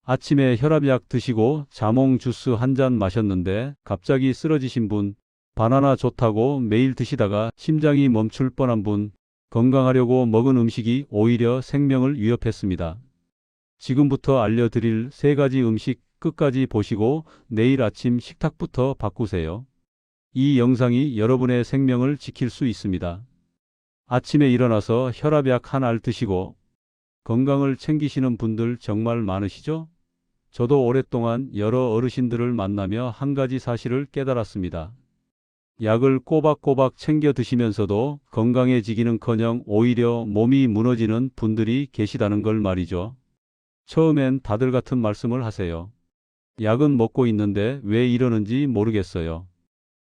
아침에 혈압약 드시고 자몽 주스 한 잔 마셨는데 갑자기 쓰러지신 분, 바나나 좋다고 매일 드시다가 심장이 멈출 뻔한 분, 건강하려고 먹은 음식이 오히려 생명을 위협했습니다. 지금부터 알려드릴 세 가지 음식 끝까지 보시고 내일 아침 식탁부터 바꾸세요. 이 영상이 여러분의 생명을 지킬 수 있습니다. 아침에 일어나서 혈압약 한 알 드시고 건강을 챙기시는 분들 정말 많으시죠? 저도 오랫동안 여러 어르신들을 만나며 한 가지 사실을 깨달았습니다. 약을 꼬박꼬박 챙겨 드시면서도 건강해지기는커녕 오히려 몸이 무너지는 분들이 계시다는 걸 말이죠. 처음엔 다들 같은 말씀을 하세요. 약은 먹고 있는데 왜 이러는지 모르겠어요.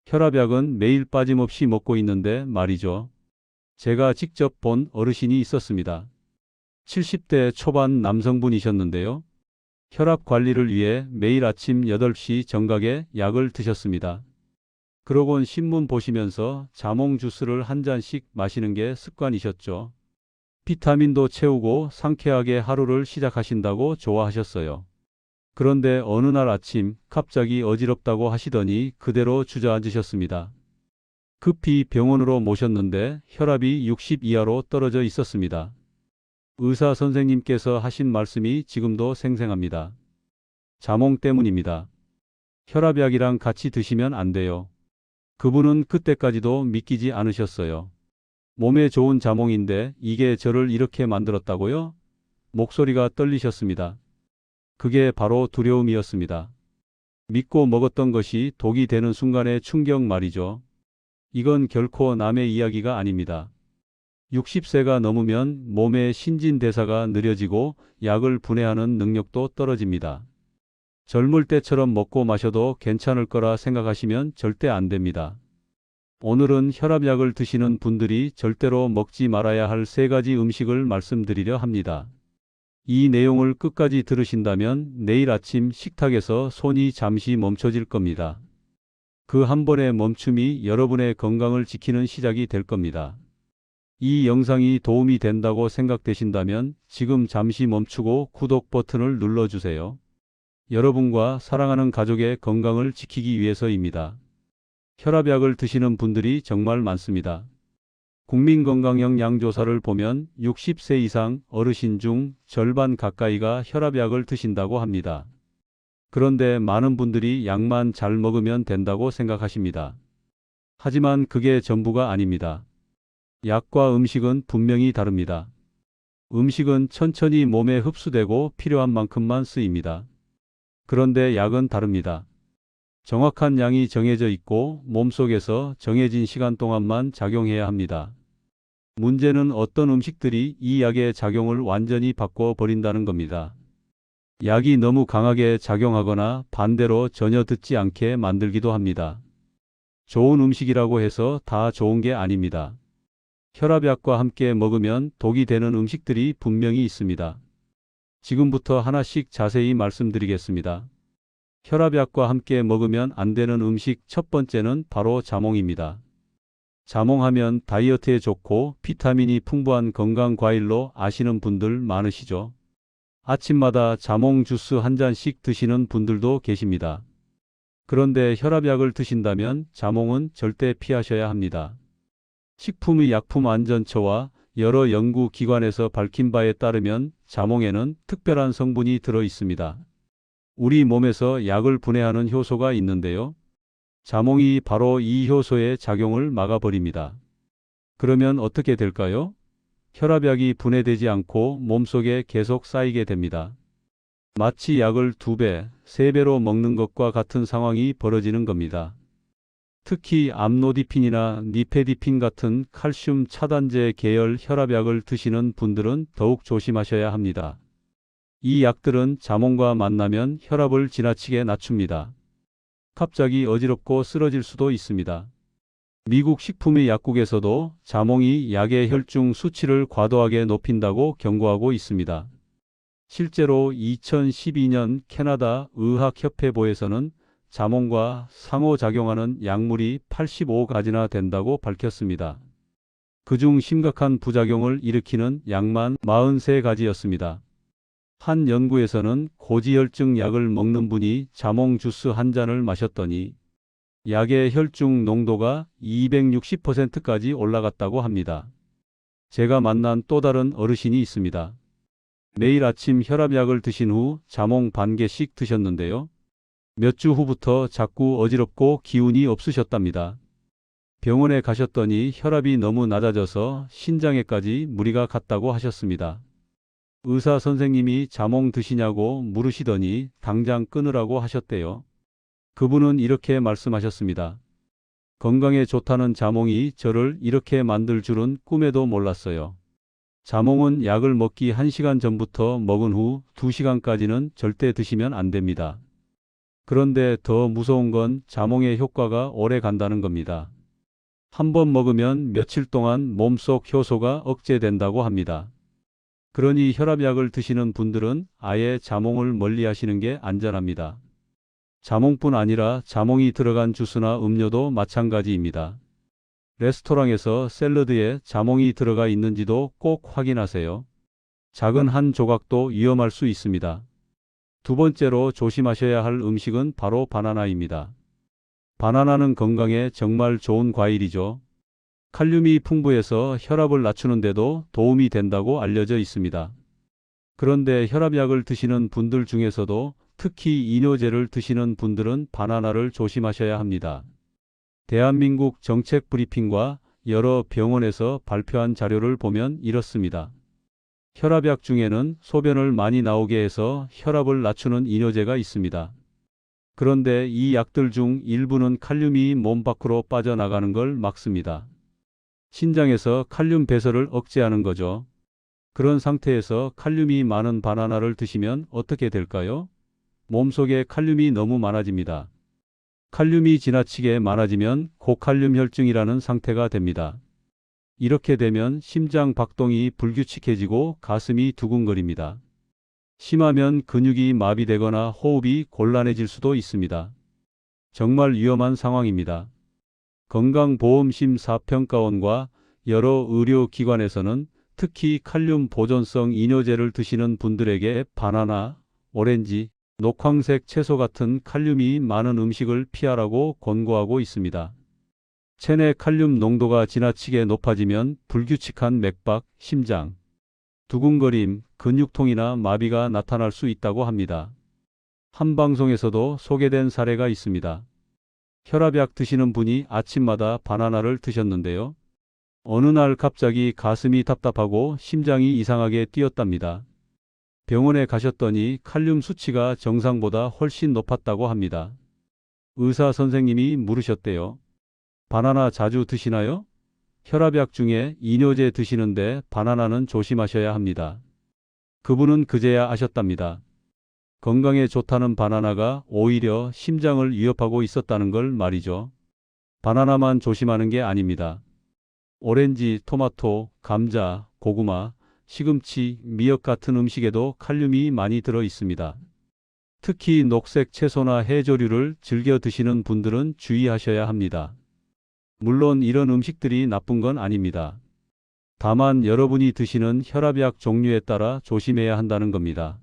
혈압약은 매일 빠짐없이 먹고 있는데 말이죠. 제가 직접 본 어르신이 있었습니다. 70대 초반 남성분이셨는데요. 혈압 관리를 위해 매일 아침 8시 정각에 약을 드셨습니다. 그러곤 신문 보시면서 자몽 주스를 한 잔씩 마시는 게 습관이셨죠. 비타민도 채우고 상쾌하게 하루를 시작하신다고 좋아하셨어요. 그런데 어느 날 아침 갑자기 어지럽다고 하시더니 그대로 주저앉으셨습니다. 급히 병원으로 모셨는데 혈압이 60 이하로 떨어져 있었습니다. 의사 선생님께서 하신 말씀이 지금도 생생합니다. 자몽 때문입니다. 혈압약이랑 같이 드시면 안 돼요. 그분은 그때까지도 믿기지 않으셨어요. 몸에 좋은 자몽인데 이게 저를 이렇게 만들었다고요? 목소리가 떨리셨습니다. 그게 바로 두려움이었습니다. 믿고 먹었던 것이 독이 되는 순간의 충격 말이죠. 이건 결코 남의 이야기가 아닙니다. 60세가 넘으면 몸의 신진대사가 느려지고 약을 분해하는 능력도 떨어집니다. 젊을 때처럼 먹고 마셔도 괜찮을 거라 생각하시면 절대 안 됩니다. 오늘은 혈압약을 드시는 분들이 절대로 먹지 말아야 할 세 가지 음식을 말씀드리려 합니다. 이 내용을 끝까지 들으신다면 내일 아침 식탁에서 손이 잠시 멈춰질 겁니다. 그 한 번의 멈춤이 여러분의 건강을 지키는 시작이 될 겁니다. 이 영상이 도움이 된다고 생각되신다면 지금 잠시 멈추고 구독 버튼을 눌러주세요. 여러분과 사랑하는 가족의 건강을 지키기 위해서입니다. 혈압약을 드시는 분들이 정말 많습니다. 국민건강영양조사를 보면 60세 이상 어르신 중 절반 가까이가 혈압약을 드신다고 합니다. 그런데 많은 분들이 약만 잘 먹으면 된다고 생각하십니다. 하지만 그게 전부가 아닙니다. 약과 음식은 분명히 다릅니다. 음식은 천천히 몸에 흡수되고 필요한 만큼만 쓰입니다. 그런데 약은 다릅니다. 정확한 양이 정해져 있고 몸속에서 정해진 시간 동안만 작용해야 합니다. 문제는 어떤 음식들이 이 약의 작용을 완전히 바꿔버린다는 겁니다. 약이 너무 강하게 작용하거나 반대로 전혀 듣지 않게 만들기도 합니다. 좋은 음식이라고 해서 다 좋은 게 아닙니다. 혈압약과 함께 먹으면 독이 되는 음식들이 분명히 있습니다. 지금부터 하나씩 자세히 말씀드리겠습니다. 혈압약과 함께 먹으면 안 되는 음식 첫 번째는 바로 자몽입니다. 자몽하면 다이어트에 좋고 비타민이 풍부한 건강 과일로 아시는 분들 많으시죠? 아침마다 자몽 주스 한 잔씩 드시는 분들도 계십니다. 그런데 혈압약을 드신다면 자몽은 절대 피하셔야 합니다. 식품의약품안전처와 여러 연구기관에서 밝힌 바에 따르면 자몽에는 특별한 성분이 들어 있습니다. 우리 몸에서 약을 분해하는 효소가 있는데요. 자몽이 바로 이 효소의 작용을 막아버립니다. 그러면 어떻게 될까요? 혈압약이 분해되지 않고 몸속에 계속 쌓이게 됩니다. 마치 약을 2배, 3배로 먹는 것과 같은 상황이 벌어지는 겁니다. 특히 암로디핀이나 니페디핀 같은 칼슘 차단제 계열 혈압약을 드시는 분들은 더욱 조심하셔야 합니다. 이 약들은 자몽과 만나면 혈압을 지나치게 낮춥니다. 갑자기 어지럽고 쓰러질 수도 있습니다. 미국 식품의 약국에서도 자몽이 약의 혈중 수치를 과도하게 높인다고 경고하고 있습니다. 실제로 2012년 캐나다 의학협회보에서는 자몽과 상호작용하는 약물이 85가지나 된다고 밝혔습니다. 그중 심각한 부작용을 일으키는 약만 43가지였습니다. 한 연구에서는 고지혈증 약을 먹는 분이 자몽 주스 한 잔을 마셨더니 약의 혈중 농도가 260%까지 올라갔다고 합니다. 제가 만난 또 다른 어르신이 있습니다. 매일 아침 혈압약을 드신 후 자몽 반 개씩 드셨는데요. 몇 주 후부터 자꾸 어지럽고 기운이 없으셨답니다. 병원에 가셨더니 혈압이 너무 낮아져서 신장에까지 무리가 갔다고 하셨습니다. 의사 선생님이 자몽 드시냐고 물으시더니 당장 끊으라고 하셨대요. 그분은 이렇게 말씀하셨습니다. 건강에 좋다는 자몽이 저를 이렇게 만들 줄은 꿈에도 몰랐어요. 자몽은 약을 먹기 1시간 전부터 먹은 후 2시간까지는 절대 드시면 안 됩니다. 그런데 더 무서운 건 자몽의 효과가 오래 간다는 겁니다. 한 번 먹으면 며칠 동안 몸속 효소가 억제된다고 합니다. 그러니 혈압약을 드시는 분들은 아예 자몽을 멀리 하시는 게 안전합니다. 자몽뿐 아니라 자몽이 들어간 주스나 음료도 마찬가지입니다. 레스토랑에서 샐러드에 자몽이 들어가 있는지도 꼭 확인하세요. 작은 한 조각도 위험할 수 있습니다. 두 번째로 조심하셔야 할 음식은 바로 바나나입니다. 바나나는 건강에 정말 좋은 과일이죠. 칼륨이 풍부해서 혈압을 낮추는데도 도움이 된다고 알려져 있습니다. 그런데 혈압약을 드시는 분들 중에서도 특히 이뇨제를 드시는 분들은 바나나를 조심하셔야 합니다. 대한민국 정책브리핑과 여러 병원에서 발표한 자료를 보면 이렇습니다. 혈압약 중에는 소변을 많이 나오게 해서 혈압을 낮추는 이뇨제가 있습니다. 그런데 이 약들 중 일부는 칼륨이 몸 밖으로 빠져나가는 걸 막습니다. 신장에서 칼륨 배설을 억제하는 거죠. 그런 상태에서 칼륨이 많은 바나나를 드시면 어떻게 될까요? 몸속에 칼륨이 너무 많아집니다. 칼륨이 지나치게 많아지면 고칼륨 혈증이라는 상태가 됩니다. 이렇게 되면 심장 박동이 불규칙해지고 가슴이 두근거립니다. 심하면 근육이 마비되거나 호흡이 곤란해질 수도 있습니다. 정말 위험한 상황입니다. 건강보험심사평가원과 여러 의료기관에서는 특히 칼륨 보존성 이뇨제를 드시는 분들에게 바나나, 오렌지, 녹황색 채소 같은 칼륨이 많은 음식을 피하라고 권고하고 있습니다. 체내 칼륨 농도가 지나치게 높아지면 불규칙한 맥박, 심장, 두근거림, 근육통이나 마비가 나타날 수 있다고 합니다. 한 방송에서도 소개된 사례가 있습니다. 혈압약 드시는 분이 아침마다 바나나를 드셨는데요. 어느 날 갑자기 가슴이 답답하고 심장이 이상하게 뛰었답니다. 병원에 가셨더니 칼륨 수치가 정상보다 훨씬 높았다고 합니다. 의사 선생님이 물으셨대요. 바나나 자주 드시나요? 혈압약 중에 이뇨제 드시는데 바나나는 조심하셔야 합니다. 그분은 그제야 아셨답니다. 건강에 좋다는 바나나가 오히려 심장을 위협하고 있었다는 걸 말이죠. 바나나만 조심하는 게 아닙니다. 오렌지, 토마토, 감자, 고구마, 시금치, 미역 같은 음식에도 칼륨이 많이 들어 있습니다. 특히 녹색 채소나 해조류를 즐겨 드시는 분들은 주의하셔야 합니다. 물론 이런 음식들이 나쁜 건 아닙니다. 다만 여러분이 드시는 혈압약 종류에 따라 조심해야 한다는 겁니다.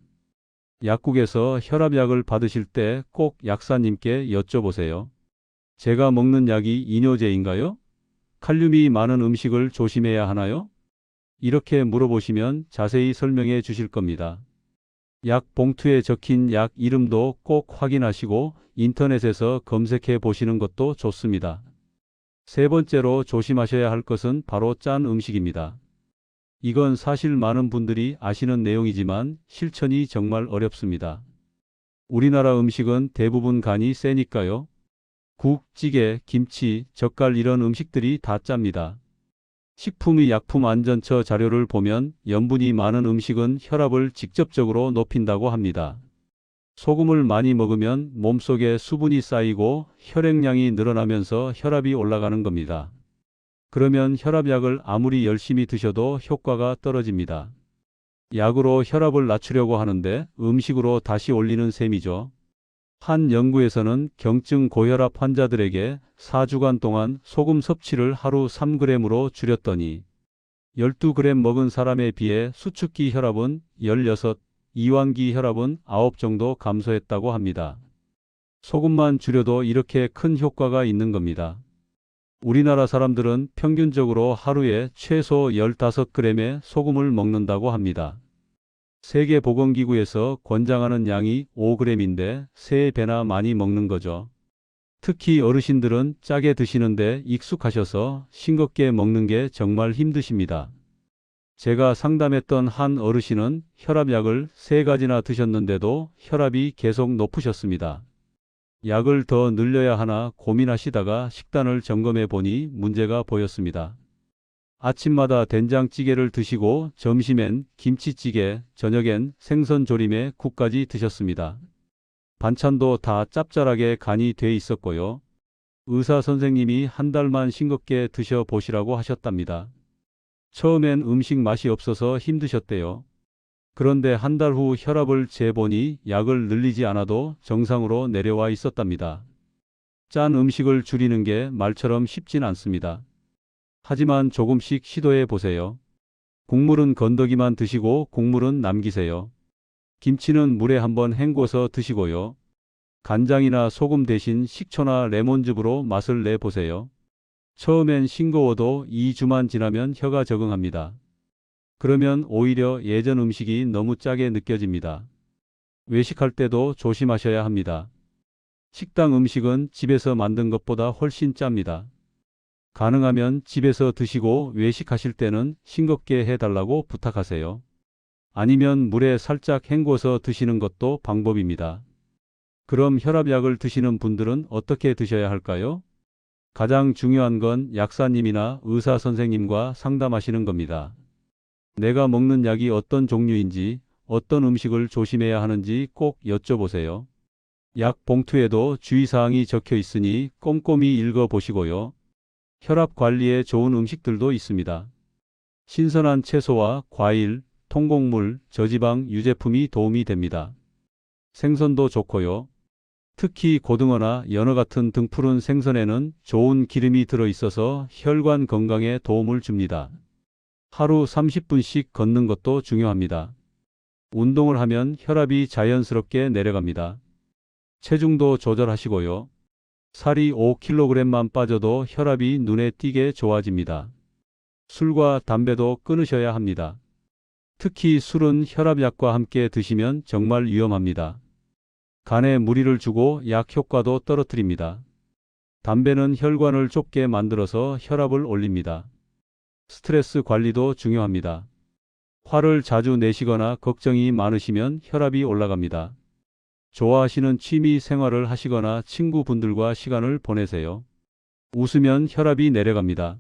약국에서 혈압약을 받으실 때 꼭 약사님께 여쭤보세요. 제가 먹는 약이 이뇨제인가요? 칼륨이 많은 음식을 조심해야 하나요? 이렇게 물어보시면 자세히 설명해 주실 겁니다. 약 봉투에 적힌 약 이름도 꼭 확인하시고 인터넷에서 검색해 보시는 것도 좋습니다. 세 번째로 조심하셔야 할 것은 바로 짠 음식입니다. 이건 사실 많은 분들이 아시는 내용이지만 실천이 정말 어렵습니다. 우리나라 음식은 대부분 간이 세니까요. 국, 찌개, 김치, 젓갈 이런 음식들이 다 짭니다. 식품의약품안전처 자료를 보면 염분이 많은 음식은 혈압을 직접적으로 높인다고 합니다. 소금을 많이 먹으면 몸속에 수분이 쌓이고 혈액량이 늘어나면서 혈압이 올라가는 겁니다. 그러면 혈압약을 아무리 열심히 드셔도 효과가 떨어집니다. 약으로 혈압을 낮추려고 하는데 음식으로 다시 올리는 셈이죠. 한 연구에서는 경증 고혈압 환자들에게 4주간 동안 소금 섭취를 하루 3g으로 줄였더니 12g 먹은 사람에 비해 수축기 혈압은 16, 이완기 혈압은 9 정도 감소했다고 합니다. 소금만 줄여도 이렇게 큰 효과가 있는 겁니다. 우리나라 사람들은 평균적으로 하루에 최소 15g의 소금을 먹는다고 합니다. 세계보건기구에서 권장하는 양이 5g인데 3배나 많이 먹는 거죠. 특히 어르신들은 짜게 드시는데 익숙하셔서 싱겁게 먹는 게 정말 힘드십니다. 제가 상담했던 한 어르신은 혈압약을 3가지나 드셨는데도 혈압이 계속 높으셨습니다. 약을 더 늘려야 하나 고민하시다가 식단을 점검해 보니 문제가 보였습니다. 아침마다 된장찌개를 드시고 점심엔 김치찌개, 저녁엔 생선조림에 국까지 드셨습니다. 반찬도 다 짭짤하게 간이 돼 있었고요. 의사 선생님이 한 달만 싱겁게 드셔보시라고 하셨답니다. 처음엔 음식 맛이 없어서 힘드셨대요. 그런데 한 달 후 혈압을 재보니 약을 늘리지 않아도 정상으로 내려와 있었답니다. 짠 음식을 줄이는 게 말처럼 쉽진 않습니다. 하지만 조금씩 시도해 보세요. 국물은 건더기만 드시고 국물은 남기세요. 김치는 물에 한번 헹궈서 드시고요. 간장이나 소금 대신 식초나 레몬즙으로 맛을 내보세요. 처음엔 싱거워도 2주만 지나면 혀가 적응합니다. 그러면 오히려 예전 음식이 너무 짜게 느껴집니다. 외식할 때도 조심하셔야 합니다. 식당 음식은 집에서 만든 것보다 훨씬 짭니다. 가능하면 집에서 드시고 외식하실 때는 싱겁게 해달라고 부탁하세요. 아니면 물에 살짝 헹궈서 드시는 것도 방법입니다. 그럼 혈압약을 드시는 분들은 어떻게 드셔야 할까요? 가장 중요한 건 약사님이나 의사 선생님과 상담하시는 겁니다. 내가 먹는 약이 어떤 종류인지, 어떤 음식을 조심해야 하는지 꼭 여쭤보세요. 약 봉투에도 주의사항이 적혀 있으니 꼼꼼히 읽어보시고요. 혈압 관리에 좋은 음식들도 있습니다. 신선한 채소와 과일, 통곡물, 저지방 유제품이 도움이 됩니다. 생선도 좋고요. 특히 고등어나 연어 같은 등푸른 생선에는 좋은 기름이 들어있어서 혈관 건강에 도움을 줍니다. 하루 30분씩 걷는 것도 중요합니다. 운동을 하면 혈압이 자연스럽게 내려갑니다. 체중도 조절하시고요. 살이 5kg만 빠져도 혈압이 눈에 띄게 좋아집니다. 술과 담배도 끊으셔야 합니다. 특히 술은 혈압약과 함께 드시면 정말 위험합니다. 간에 무리를 주고 약 효과도 떨어뜨립니다. 담배는 혈관을 좁게 만들어서 혈압을 올립니다. 스트레스 관리도 중요합니다. 화를 자주 내시거나 걱정이 많으시면 혈압이 올라갑니다. 좋아하시는 취미 생활을 하시거나 친구분들과 시간을 보내세요. 웃으면 혈압이 내려갑니다.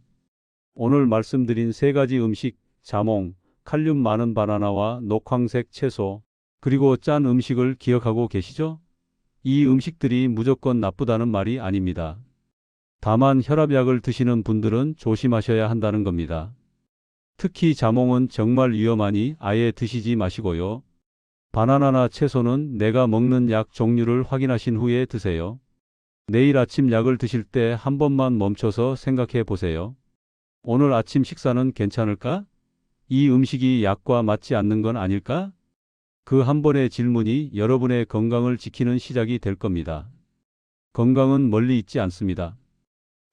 오늘 말씀드린 3가지 음식, 자몽, 칼륨 많은 바나나와 녹황색 채소, 그리고 짠 음식을 기억하고 계시죠? 이 음식들이 무조건 나쁘다는 말이 아닙니다. 다만 혈압약을 드시는 분들은 조심하셔야 한다는 겁니다. 특히 자몽은 정말 위험하니 아예 드시지 마시고요. 바나나나 채소는 내가 먹는 약 종류를 확인하신 후에 드세요. 내일 아침 약을 드실 때 한 번만 멈춰서 생각해 보세요. 오늘 아침 식사는 괜찮을까? 이 음식이 약과 맞지 않는 건 아닐까? 그 한 번의 질문이 여러분의 건강을 지키는 시작이 될 겁니다. 건강은 멀리 있지 않습니다.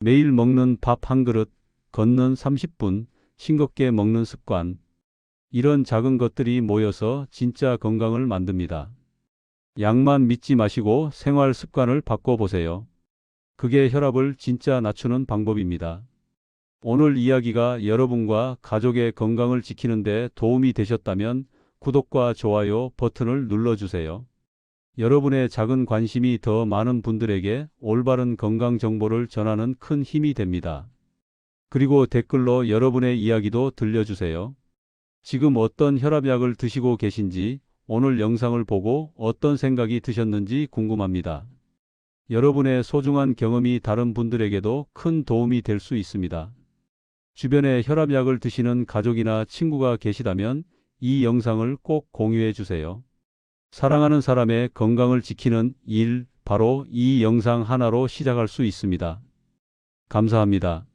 매일 먹는 밥 한 그릇, 걷는 30분, 싱겁게 먹는 습관, 이런 작은 것들이 모여서 진짜 건강을 만듭니다. 약만 믿지 마시고 생활 습관을 바꿔보세요. 그게 혈압을 진짜 낮추는 방법입니다. 오늘 이야기가 여러분과 가족의 건강을 지키는 데 도움이 되셨다면 구독과 좋아요 버튼을 눌러주세요. 여러분의 작은 관심이 더 많은 분들에게 올바른 건강 정보를 전하는 큰 힘이 됩니다. 그리고 댓글로 여러분의 이야기도 들려주세요. 지금 어떤 혈압약을 드시고 계신지, 오늘 영상을 보고 어떤 생각이 드셨는지 궁금합니다. 여러분의 소중한 경험이 다른 분들에게도 큰 도움이 될 수 있습니다. 주변에 혈압약을 드시는 가족이나 친구가 계시다면 이 영상을 꼭 공유해 주세요. 사랑하는 사람의 건강을 지키는 일, 바로 이 영상 하나로 시작할 수 있습니다. 감사합니다.